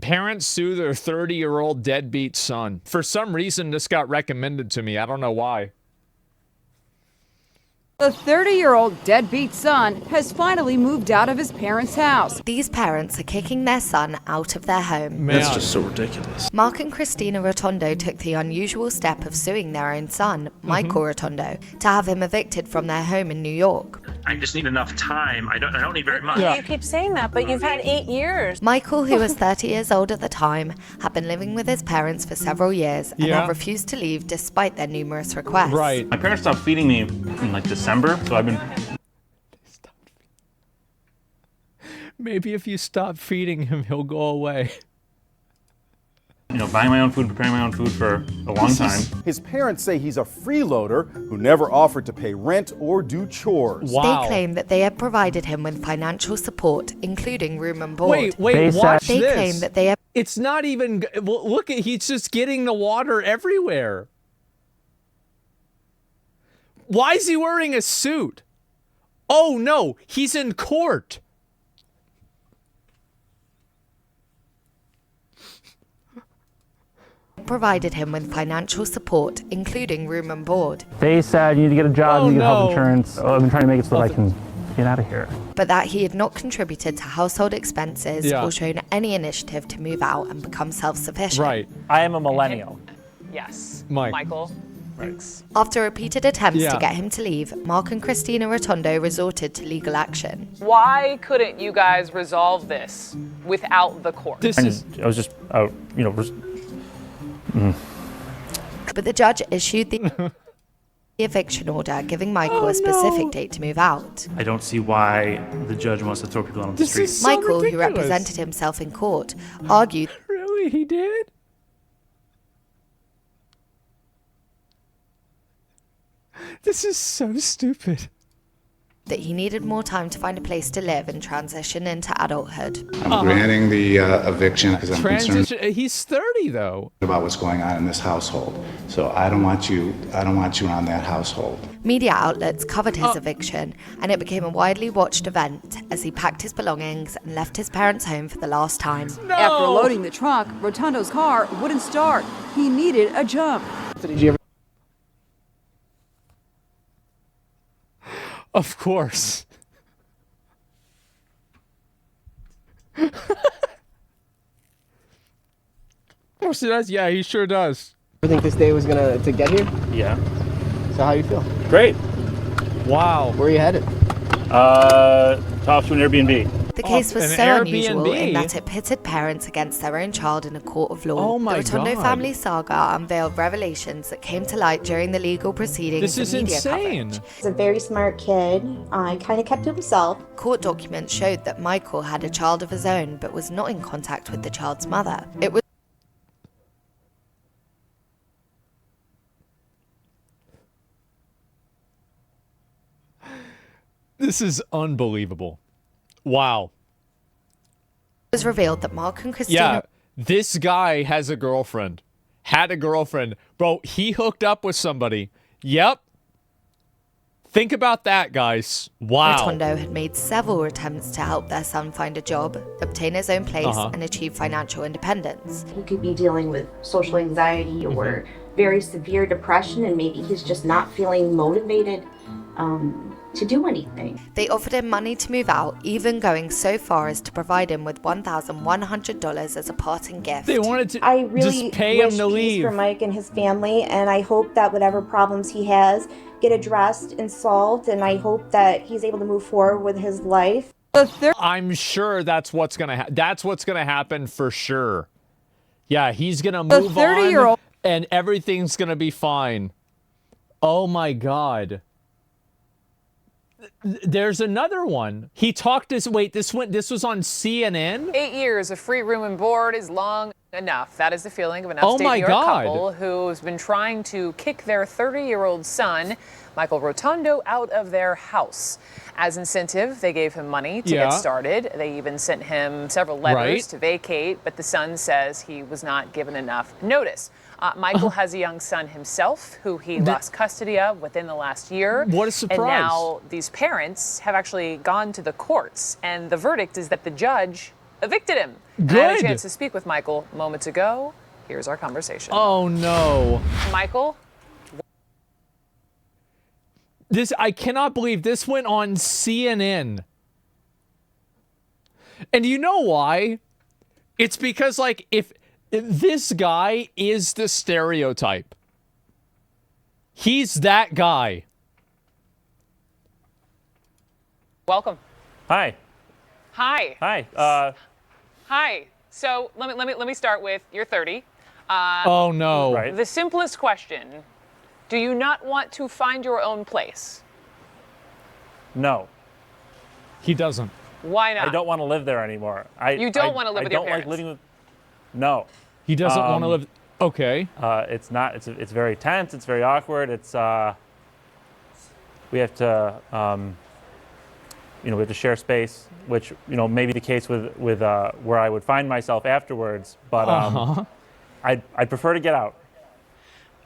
Parents sue their 30-year-old deadbeat son. For some reason, this got recommended to me. I don't know why. The 30-year-old deadbeat son has finally moved out of his parents' house. These parents are kicking their son out of their home. Man. That's just so ridiculous. Mark and Christina Rotondo took the unusual step of suing their own son, Michael Rotondo, to have him evicted from their home in New York. I just need enough time. I don't need very much. Yeah. You keep saying that, but you've had 8 years. Michael, who was 30 years old at the time, had been living with his parents for several years and had refused to leave despite their numerous requests. Right. My parents stopped feeding me in like December, so I've been... Maybe if you stop feeding him, he'll go away. buying my own food, preparing my own food for a long time. His parents say he's a freeloader who never offered to pay rent or do chores. Wow. They claim that they have provided him with financial support, including room and board. Wait, watch They this. claim that they have... It's not even... Well, look, he's just getting the water everywhere. Why is he wearing a suit? Oh, no, he's in court. provided him with financial support, including room and board. They said you need to get a job, you need to get health insurance. I've been trying to make it so that I can get out of here. But that he had not contributed to household expenses Yeah. or shown any initiative to move out and become self-sufficient. Right. I am a millennial. Yes. Mike. Michael. Thanks. After repeated attempts Yeah. to get him to leave, Mark and Christina Rotondo resorted to legal action. Why couldn't you guys resolve this without the court? This is... I was just out, But the judge issued the eviction order, giving Michael a specific date to move out. I don't see why the judge wants to throw people out on the This street. is so Michael, who ridiculous. represented himself in court, argued Really? He did? This is so stupid. that he needed more time to find a place to live and transition into adulthood. I'm granting the eviction because I'm concerned He's 30 though. about what's going on in this household. So I don't want you around that household. Media outlets covered his eviction, and it became a widely watched event as he packed his belongings and left his parents' home for the last time. No! After loading the trunk, Rotondo's car wouldn't start. He needed a jump. Did you ever Of course. Of course he does. Yeah, he sure does. think this day was gonna to get here? Yeah. So how you feel? Great. Wow. Where are you headed? Off to an Airbnb. The case was an so unusual Airbnb? in that it pitted parents against their own child in a court of law. Oh my the Rotondo God. family saga unveiled revelations that came to light during the legal proceedings This is and media insane. coverage. He's a very smart kid. He kind of kept to himself. Court documents showed that Michael had a child of his own but was not in contact with the child's mother. It was This is unbelievable. Wow. revealed that Mark and Christina Yeah, this guy has a girlfriend. Had a girlfriend. Bro, he hooked up with somebody. Yep. Think about that, guys. Wow. Rotondo had made several attempts to help their son find a job, obtain his own place, and achieve financial independence. He could be dealing with social anxiety or very severe depression, and maybe he's just not feeling motivated to do anything. They offered him money to move out, even going so far as to provide him with $1,100 as a parting gift. They wanted to I really just pay him wish to peace leave. for Mike and his family, and I hope that whatever problems he has get addressed and solved, and I hope that he's able to move forward with his life. I'm sure that's what's gonna that's what's gonna happen for sure. Yeah, he's gonna move 30-year-old on, and everything's gonna be fine. Oh my God. There's another one. He talked this. Wait, this was on CNN. 8 years of free room and board is long enough. That is the feeling of an Oh upstate my New York God. couple who's been trying to kick their 30-year-old son, Michael Rotondo, out of their house. As incentive, they gave him money to Yeah. get started. They even sent him several letters Right. to vacate, but the son says he was not given enough notice. Michael has a young son himself who he lost custody of within the last year. What a surprise. And now these parents have actually gone to the courts, and the verdict is that the judge evicted him. I had a Good. chance to speak with Michael moments ago. Here's our conversation. Oh no. Michael? I cannot believe this went on CNN. And you know why? It's because, like, if this guy is the stereotype. He's that guy. Welcome. Hi. Hi. Hi. Hi. So let me start with you're 30. Oh no. Right. The simplest question: do you not want to find your own place? No. He doesn't. Why not? I don't want to live there anymore. You don't want to live with your I don't parents? like living with. No. He doesn't want to live. Okay. It's not. It's very tense. It's very awkward. It's. We have to. We have to share space, which may be the case with where I would find myself afterwards. But I'd prefer to get out.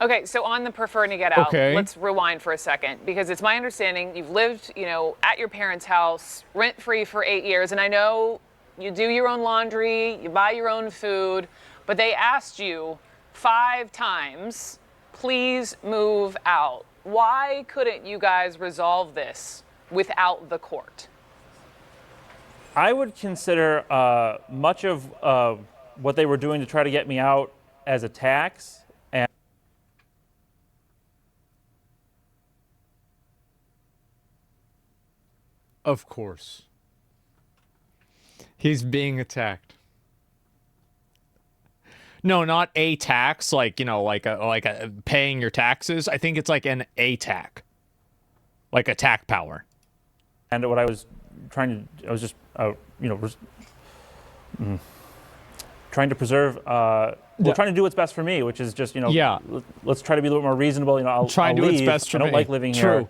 Okay, so on the preferring to get out, Okay. let's rewind for a second, because it's my understanding you've lived, at your parents' house rent-free for 8 years, and I know you do your own laundry, you buy your own food, but they asked you 5 times, please move out. Why couldn't you guys resolve this without the court? I would consider much of what they were doing to try to get me out as a tax. Of course. He's being attacked. No, not a tax, like a paying your taxes. I think it's like an attack. Like attack power. And what I was trying to, I was just, trying to preserve, trying to do what's best for me, which is just, let's try to be a little more reasonable. I'll to do what's leave. best for I don't me. like living True.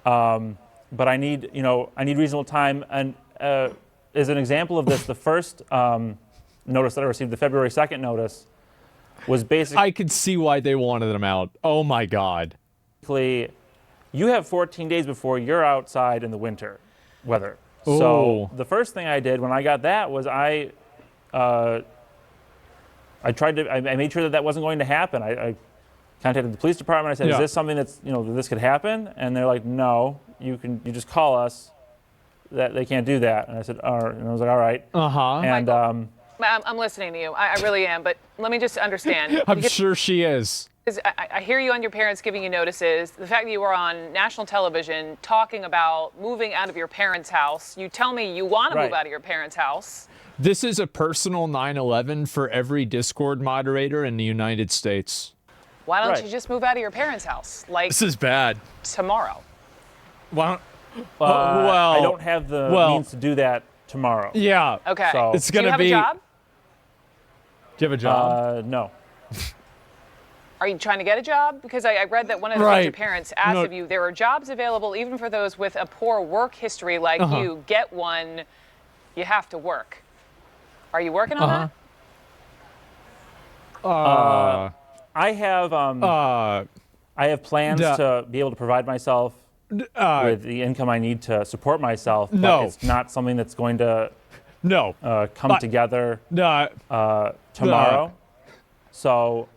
here. But I need reasonable time. And as an example of this, the first notice that I received, the February 2nd notice, was basically. I could see why they wanted him out. Oh my God. You have 14 days before you're outside in the winter weather. Ooh. So the first thing I did when I got that was I made sure that wasn't going to happen. I contacted the police department. I said, is this something that's, that this could happen? And they're like, no, you just call us. That they can't do that. And I said, all right. And I was like, all right. And Michael, I'm listening to you. I really am. But let me just understand. I'm sure she is. I hear you on your parents giving you notices. The fact that you were on national television talking about moving out of your parents' house. You tell me you want to move out of your parents' house. This is a personal 9/11 for every Discord moderator in the United States. Why don't you just move out of your parents' house? Like, this is bad. Tomorrow. Why don't, I don't have the means to do that tomorrow. Yeah. Okay. So, it's going to be. Do you have a job? Do you have a job? No. Are you trying to get a job? Because I read that one of your parents asked of you, there are jobs available even for those with a poor work history like you. Get one, you have to work. Are you working on that? I have plans to be able to provide myself with the income I need to support myself, but it's not something that's going to come together tomorrow. So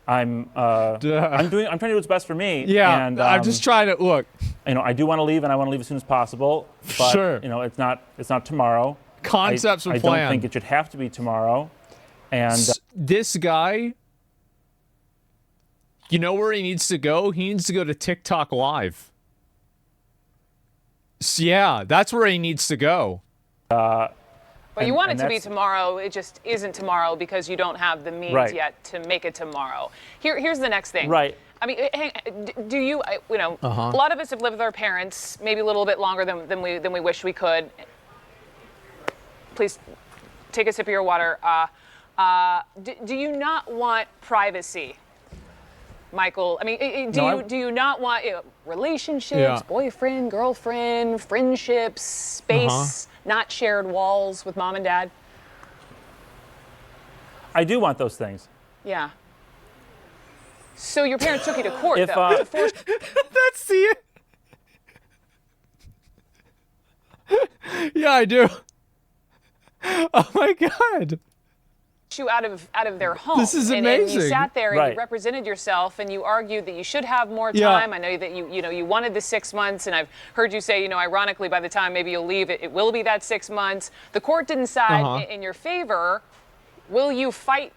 I'm trying to do what's best for me. Yeah, and I'm just trying to look. I do want to leave, and I want to leave as soon as possible. But it's not tomorrow. Concepts and I plan. don't think it should have to be tomorrow. And this guy, you know where he needs to go? He needs to go to TikTok Live. So yeah, that's where he needs to go. But you want it to be tomorrow. It just isn't tomorrow because you don't have the means yet to make it tomorrow. Here's the next thing. Right. I mean, do you? A lot of us have lived with our parents maybe a little bit longer than we wish we could. Please take a sip of your water. Do you not want privacy, Michael? I mean, do you not want relationships, boyfriend, girlfriend, friendships, space, not shared walls with mom and dad? I do want those things. Yeah. So your parents took you to court, though. To force... That's the. Yeah, I do. Oh my God. You out of their home. This is and amazing. you sat there and Right. you represented yourself and you argued that you should have more Yeah. time. I know that you wanted the 6 months, and I've heard you say, ironically, by the time maybe you'll leave, it will be that 6 months. The court didn't side in your favor. Will you fight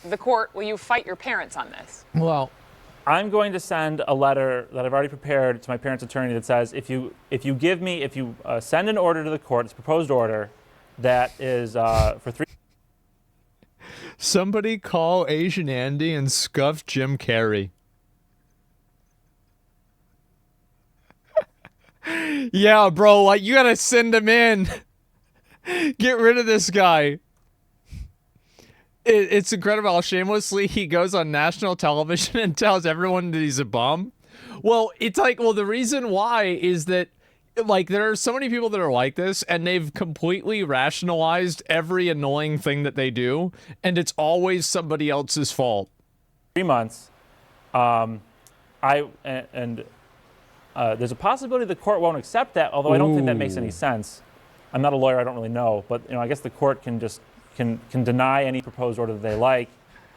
the court? Will you fight your parents on this? Well, I'm going to send a letter that I've already prepared to my parents' attorney that says if you send an order to the court, it's a proposed order that is for 3. somebody call Asian Andy and scuff Jim Carrey. Yeah, bro, like you gotta send him in. Get rid of this guy. It's incredible how shamelessly he goes on national television and tells everyone that he's a bum. Well, it's like, the reason why is that, like, there are so many people that are like this, and they've completely rationalized every annoying thing that they do, and it's always somebody else's fault. 3 months. There's a possibility the court won't accept that, although I don't think that makes any sense. I'm not a lawyer, I don't really know, but I guess the court can just can deny any proposed order that they like.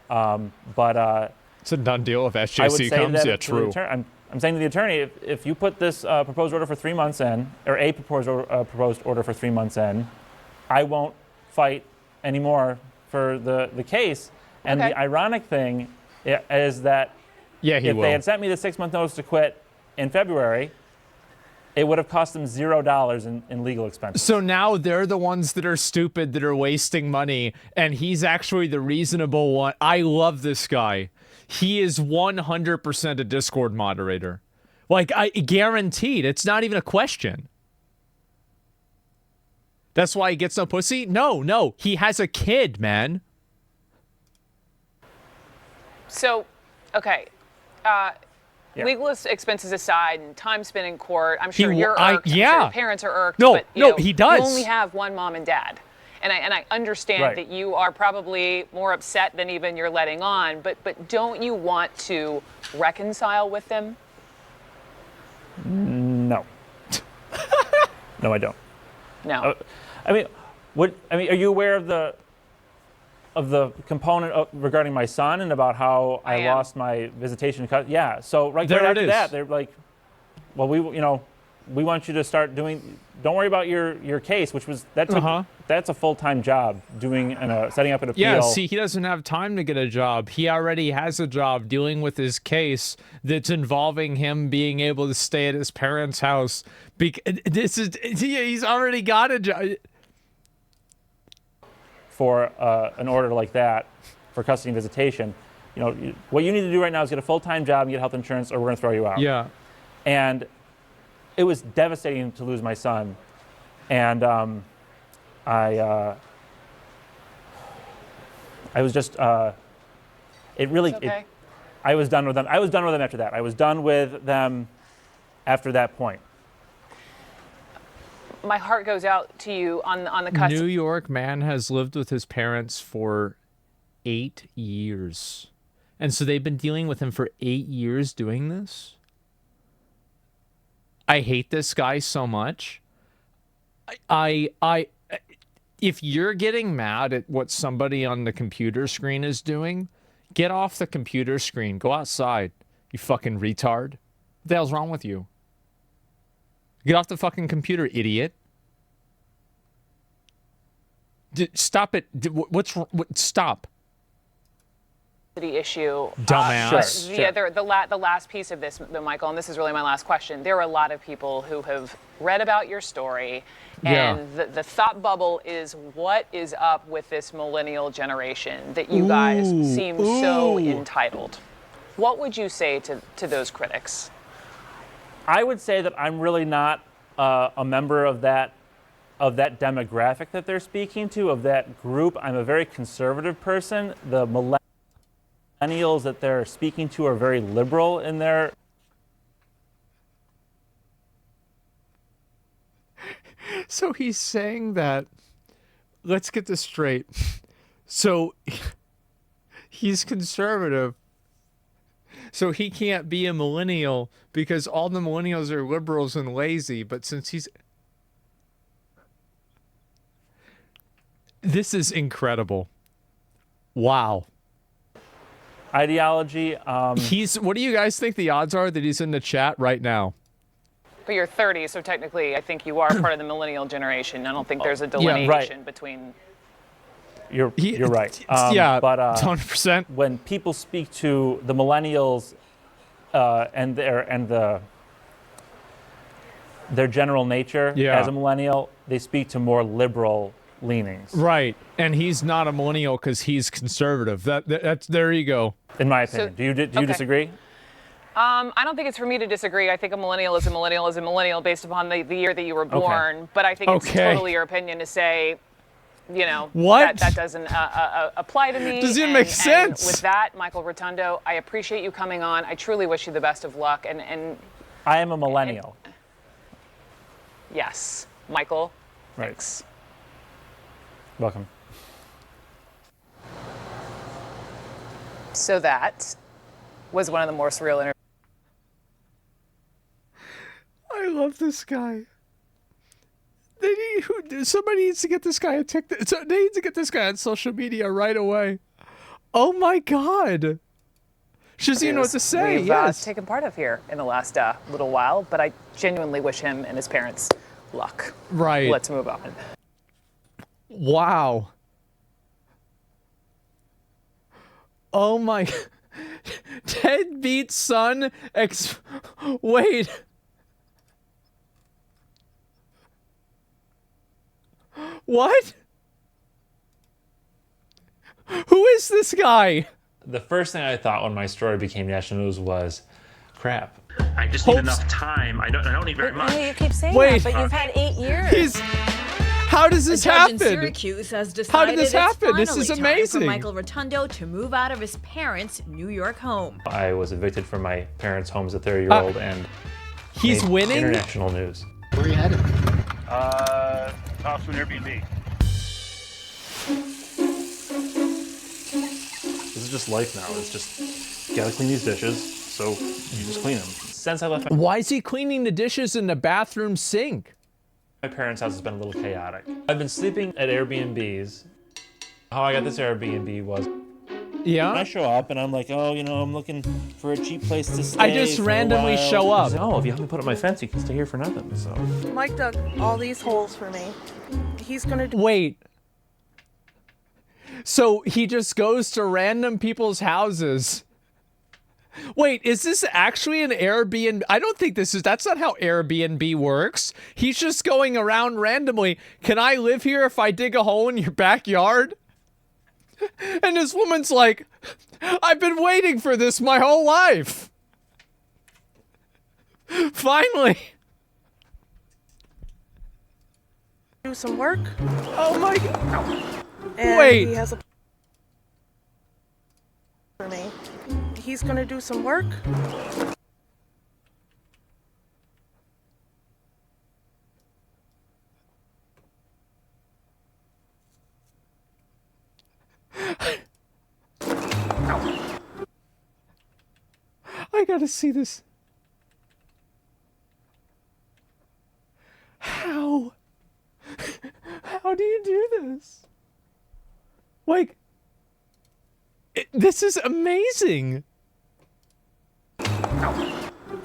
It's a done deal if I would SJC say comes. that Yeah, to the true. I'm saying to the attorney, if you put this proposed order for 3 months in, or a proposed order for 3 months in, I won't fight anymore for the case. And Okay. the ironic thing is that Yeah, he if will. they had sent me the 6-month notice to quit in February, it would have cost them $0 in legal expenses. So now they're the ones that are stupid, that are wasting money, and he's actually the reasonable one. I love this guy. He is 100% a Discord moderator. Like, I guaranteed. It's not even a question. That's why he gets no pussy? No. He has a kid, man. So, okay. Yeah. Legal expenses aside and time spent in court, I'm sure you're irked. I'm sure yeah. your parents are irked. No, but, he does. You only have one mom and dad. And I understand Right. that you are probably more upset than even you're letting on, but don't you want to reconcile with them? No. No, I don't. No. Are you aware of the component regarding my son and about how I am. lost my visitation? Yeah. So right There it after is. that, they're like, well, we want you to start doing. Don't worry about your case, which was that's a full-time job doing setting up an appeal. Yeah, see, he doesn't have time to get a job. He already has a job dealing with his case that's involving him being able to stay at his parents' house. He's already got a job. For an order like that, for custody and visitation, what you need to do right now is get a full-time job and get health insurance, or we're going to throw you out. Yeah. And it was devastating to lose my son, and I was just it really. It's okay. I was done with them. I was done with them after that. I was done with them after that point. My heart goes out to you on the custody. New York man has lived with his parents for 8 years. And so they've been dealing with him for 8 years doing this? I hate this guy so much. If you're getting mad at what somebody on the computer screen is doing, get off the computer screen. Go outside, you fucking retard. What the hell's wrong with you? Get off the fucking computer, idiot. Stop it. Stop. Issue. Dumbass. The last piece of this, though, Michael, and this is really my last question. There are a lot of people who have read about your story, and the thought bubble is, what is up with this millennial generation that you guys seem so entitled? What would you say to those critics? I would say that I'm really not a member of that demographic that they're speaking to, of that group. I'm a very conservative person. The millennials that they're speaking to are very liberal in their. So he's saying that. Let's get this straight. So he's conservative. So he can't be a millennial because all the millennials are liberals and lazy. But since he's... This is incredible. Wow. Ideology. What do you guys think the odds are that he's in the chat right now? But you're 30, so technically I think you are part of the millennial generation. I don't think there's a delineation between... You're right. Yeah, but 100%. When people speak to the millennials and their general nature as a millennial, they speak to more liberal leanings. Right, and he's not a millennial because he's conservative. That's there you go. In my opinion, So, do you disagree? I don't think it's for me to disagree. I think a millennial is a millennial is a millennial based upon the year that you were born. Okay. But I think it's totally your opinion to say, you know, that doesn't apply to me. Doesn't make sense. And with that, Michael Rotundo, I appreciate you coming on. I truly wish you the best of luck. And I am a millennial. Yes, Michael. Right. Thanks. Welcome. So that was one of the more surreal interviews. I love this guy. Somebody needs to get this guy they need to get this guy on social media right away. Oh my God. She doesn't even know what to say. We've taken part of here in the last little while, but I genuinely wish him and his parents luck. Right. Let's move on. Wow. Oh my. Deadbeat son. Wait. What? Who is this guy? The first thing I thought when my story became national news was, crap. I just need enough time. I don't need very much. You keep saying Wait. that, but you've had 8 years. How does this happen? Syracuse has decided How did this happen? This is Time amazing. for Michael Rotundo to move out of his parents' New York home. I was evicted from my parents' home as a 30-year-old and he's made winning? international news. Where are you headed? Off to an Airbnb. This is just life now. It's just, you gotta clean these dishes, so you just clean them. Since I left Why is he cleaning the dishes in the bathroom sink? my parents' house has been a little chaotic. I've been sleeping at Airbnbs. How I got this Airbnb was, yeah, I show up and I'm like, oh, you know, I'm looking for a cheap place to stay. I just randomly show up. oh, if you help me put up my fence, you can stay here for nothing, so. Mike dug all these holes for me. He's gonna Wait. So he just goes to random people's houses. Wait, is this actually an Airbnb? I don't think that's not how Airbnb works. He's just going around randomly. Can I live here if I dig a hole in your backyard? And this woman's like, I've been waiting for this my whole life. Finally. do some work. Oh my God. And Wait. he has a for me. He's gonna do some work. I gotta see this. How? How do you do this? Like, this is amazing.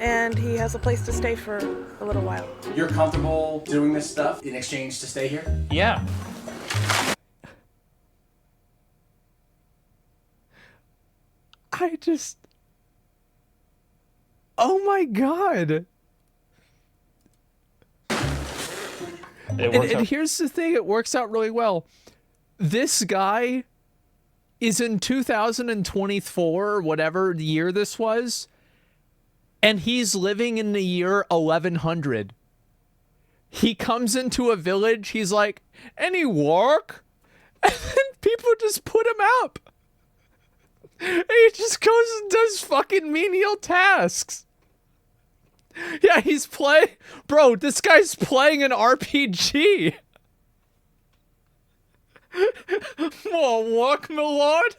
And he has a place to stay for a little while. You're comfortable doing this stuff in exchange to stay here? Yeah. Oh my God. And here's the thing, it works out really well. This guy is in 2024, whatever year this was, and he's living in the year 1100. He comes into a village, he's like, any work? And then people just put him up. And he just goes and does fucking menial tasks. Yeah, bro, this guy's playing an RPG. More work, my lord?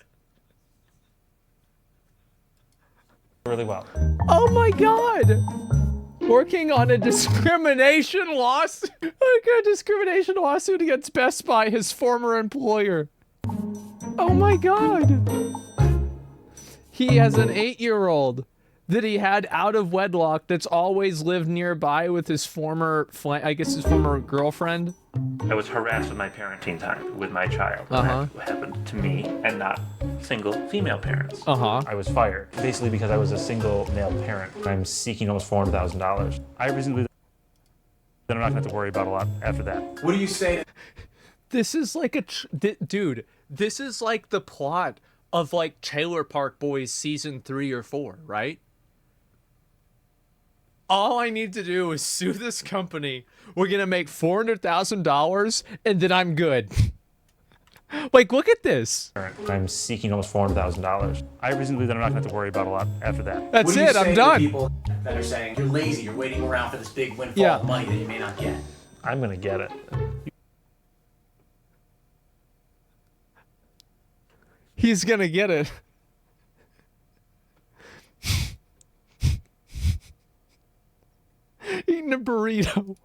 Really well. Oh my God. Working on a discrimination lawsuit. A discrimination lawsuit against Best Buy, his former employer. Oh my God. He has an 8-year-old that he had out of wedlock that's always lived nearby with his former, I guess his former girlfriend. I was harassed with my parenting time with my child. That happened to me and not single female parents. I was fired, basically because I was a single male parent. I'm seeking almost $400,000. I recently that I'm not going to have to worry about a lot after that. What do you say? This is like a, dude, this is like the plot of like Trailer Park Boys season 3 or 4, right? All I need to do is sue this company. We're going to make $400,000 and then I'm good. Like, look at this. I'm seeking almost $400,000. I recently that I'm not going to have to worry about a lot after that. That's it. I'm done. People that are saying you're lazy, you're waiting around for this big windfall of money that you may not get. I'm going to get it. He's going to get it. Eating a burrito. You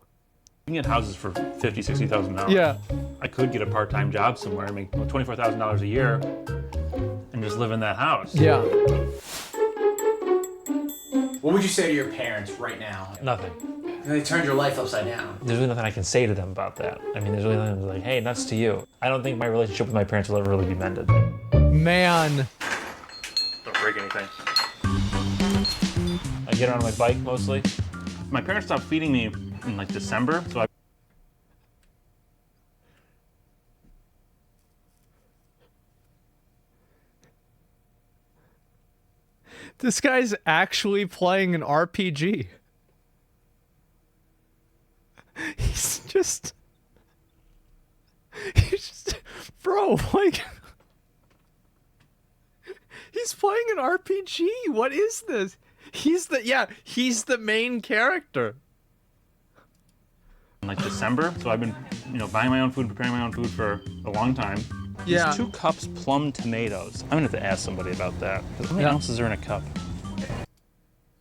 can get houses for $50,000, $60,000. Yeah. I could get a part-time job somewhere and make $24,000 a year and just live in that house. Yeah. What would you say to your parents right now? Nothing. They turned your life upside down. There's really nothing I can say to them about that. I mean, there's really nothing like, hey, nuts to you. I don't think my relationship with my parents will ever really be mended. Man. Don't break anything. I get on my bike mostly. My parents stopped feeding me in like December, so I... This guy's actually playing an RPG. He's just, bro, like, he's playing an RPG. What is this? He's the main character. In like December, so I've been, buying my own food, preparing my own food for a long time. Yeah. There's 2 cups plum tomatoes. I'm gonna have to ask somebody about that. How many ounces are in a cup?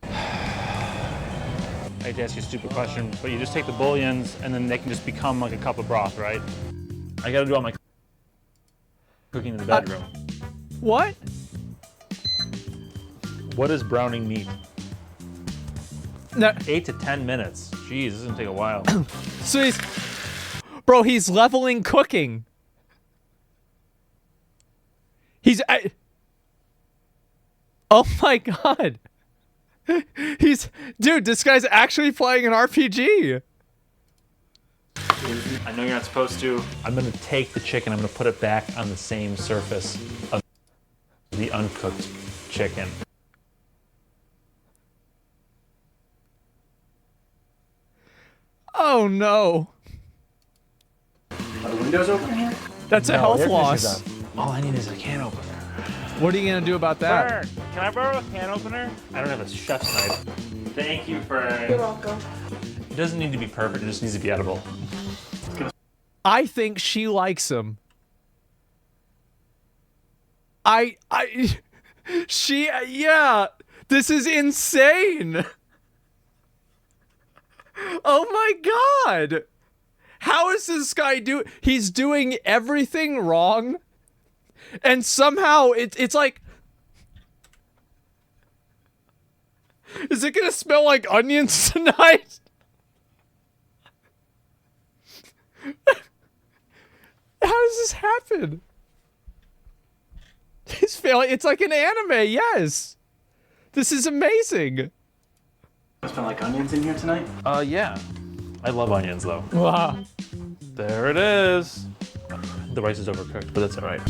I hate to ask you a stupid question, but you just take the bouillons and then they can just become like a cup of broth, right? I gotta do all my cooking in the bedroom. What? What is browning meat? No. 8 to 10 minutes. Jeez, this is gonna take a while. So he's leveling cooking. Oh my God. Dude, this guy's actually playing an RPG. I know you're not supposed to. I'm gonna take the chicken, I'm gonna put it back on the same surface of the uncooked chicken. Oh no. Are the windows open here? That's a health loss. All I need is a can opener. What are you gonna do about that? Fern, can I borrow a can opener? I don't have a chef's knife. Thank you, Fern. You're welcome. It doesn't need to be perfect, it just needs to be edible. I think she likes him. Yeah, this is insane. Oh my God. How is this guy he's doing everything wrong. And somehow it's like, is it gonna smell like onions tonight? How does this happen? He's failing. It's like an anime, yes. This is amazing. Smell like onions in here tonight? Yeah. I love onions though. Wow. There it is. The rice is overcooked, but that's all right.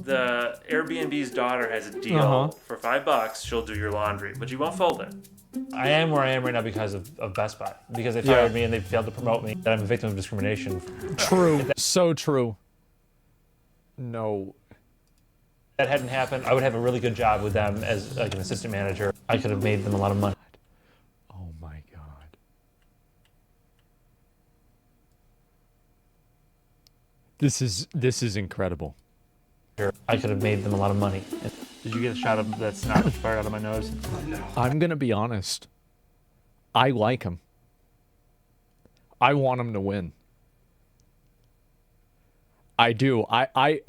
The Airbnb's daughter has a deal for $5. She'll do your laundry, but you won't fold it. I am where I am right now because of Best Buy. Because they fired me and they failed to promote me. That I'm a victim of discrimination. True. So true. No. If that hadn't happened, I would have a really good job with them as like an assistant manager. I could have made them a lot of money. Oh my God. This is incredible. I could have made them a lot of money. Did you get a shot of that snot that fired out of my nose? I'm gonna be honest. I like him. I want him to win. I do. I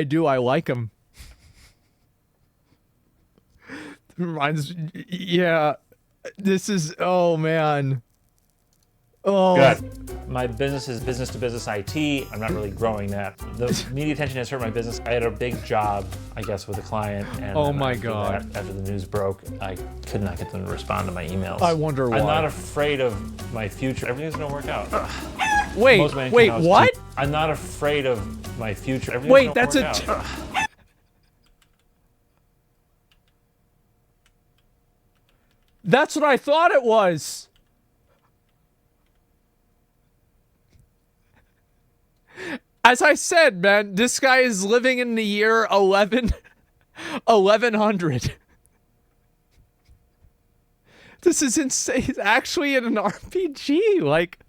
do. I like him. Reminds. Yeah. This is. Oh man. Oh. Good. My business is business to business IT. I'm not really growing that. The media attention has hurt my business. I had a big job, I guess, with a client. And oh my God. After the news broke, I could not get them to respond to my emails. I wonder why. I'm not afraid of my future. Everything's gonna work out. Wait, what? I'm not afraid of my future. Everything's wait, gonna that's work a. out. That's what I thought it was. As I said, man, this guy is living in the year 1100. This is insane. He's actually in an RPG. Like,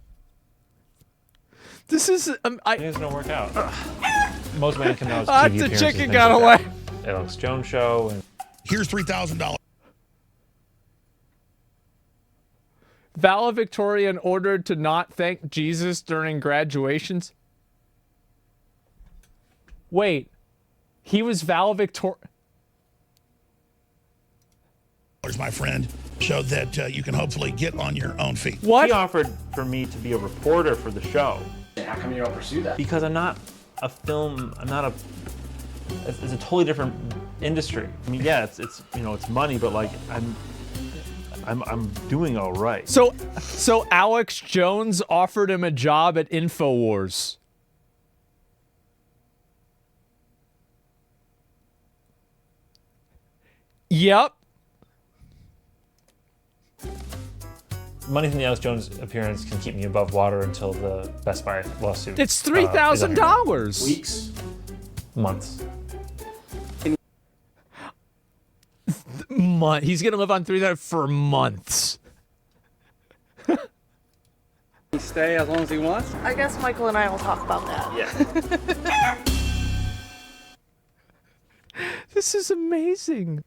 this is. It's gonna work out. Most men can know. The chicken got away. Alex Jones show. And here's $3,000. Valedictorian ordered to not thank Jesus during graduations. Wait, he was valedictorian. My friend, so that you can hopefully get on your own feet. What? He offered for me to be a reporter for the show. How come you don't pursue that? Because I'm not a film. I'm not a. It's a totally different industry. I mean, yeah, it's you know, it's money, but like I'm doing all right. So Alex Jones offered him a job at InfoWars. Yep. Money from the Alex Jones appearance can keep me above water until the Best Buy lawsuit. It's $3,000. Weeks? Months. He's gonna live on $3,000 for months. He stay as long as he wants? I guess Michael and I will talk about that. Yeah. This is amazing.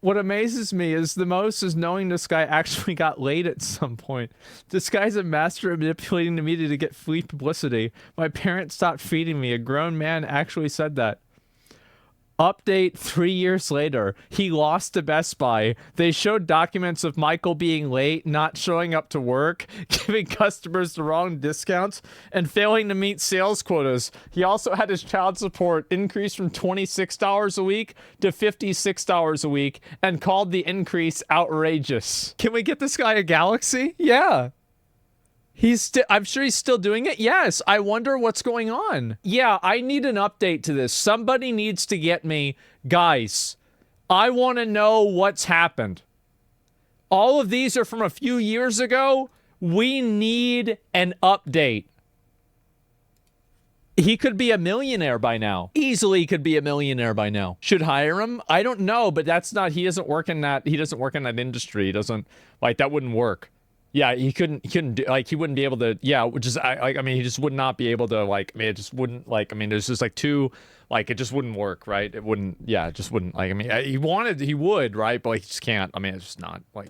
What amazes me is the most is knowing this guy actually got laid at some point. This guy's a master at manipulating the media to get free publicity. My parents stopped feeding me. A grown man actually said that. Update 3 years later. He lost to Best Buy. They showed documents of Michael being late, not showing up to work, giving customers the wrong discounts, and failing to meet sales quotas. He also had his child support increased from $26 a week to $56 a week and called the increase outrageous. Can we get this guy a Galaxy? Yeah. I'm sure he's still doing it. Yes. I wonder what's going on. Yeah, I need an update to this. Somebody needs to get me, guys, I want to know what's happened. All of these are from a few years ago. We need an update. He could be a millionaire by now. Easily could be a millionaire by now. Should hire him? I don't know, but that's not, he doesn't work in that industry. He doesn't, like, that wouldn't work. Yeah, he couldn't do, like, he wouldn't be able to, yeah, which is, I mean, he just would not be able to, like, I mean, it just wouldn't, like, I mean, there's just, like, two, like, it just wouldn't work, right? It wouldn't, yeah, it just wouldn't, like, I mean, he would, right? But, like, he just can't, I mean, it's just not, like.